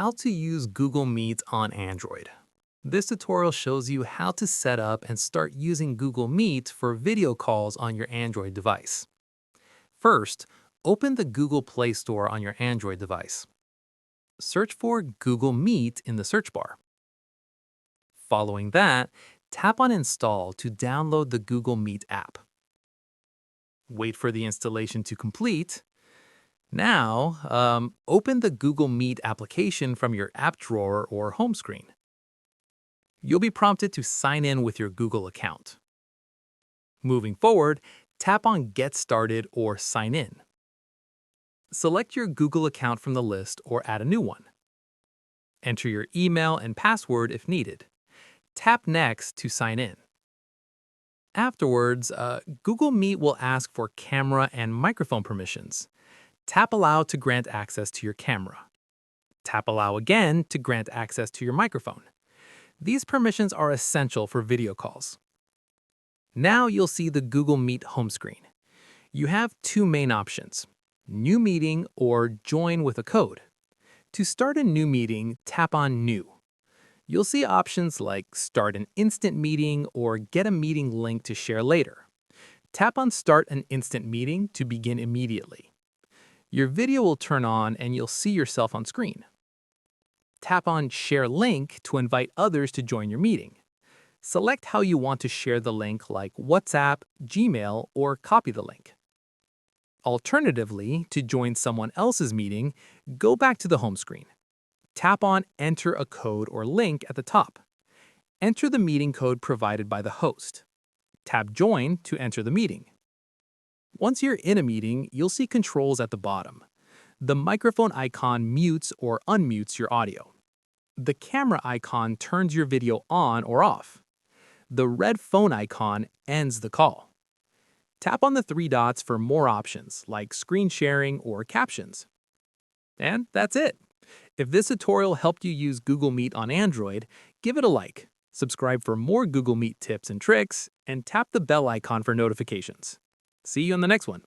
how to use Google Meet on Android. This tutorial shows you how to set up and start using Google Meet for video calls on your Android device. First, open the Google Play Store on your Android device. Search for Google Meet in the search bar. Following that, tap on Install to download the Google Meet app. Wait for the installation to complete. Now, open the Google Meet application from your app drawer or home screen. You'll be prompted to sign in with your Google account. Moving forward, tap on Get Started or Sign In. Select your Google account from the list or add a new one. Enter your email and password if needed. Tap Next to sign in. Afterwards, Google Meet will ask for camera and microphone permissions. Tap Allow to grant access to your camera. Tap Allow again to grant access to your microphone. These permissions are essential for video calls. Now you'll see the Google Meet home screen. You have two main options: New Meeting or Join with a code. To start a new meeting, tap on New. You'll see options like Start an instant meeting or Get a meeting link to share later. Tap on Start an instant meeting to begin immediately. Your video will turn on and you'll see yourself on screen. Tap on Share Link to invite others to join your meeting. Select how you want to share the link, like WhatsApp, Gmail, or copy the link. Alternatively, to join someone else's meeting, go back to the home screen. Tap on Enter a code or link at the top. Enter the meeting code provided by the host. Tap Join to enter the meeting. Once you're in a meeting, you'll see controls at the bottom. The microphone icon mutes or unmutes your audio. The camera icon turns your video on or off. The red phone icon ends the call. Tap on the three dots for more options, like screen sharing or captions. And that's it. If this tutorial helped you use Google Meet on Android, give it a like, subscribe for more Google Meet tips and tricks, and tap the bell icon for notifications. See you on the next one.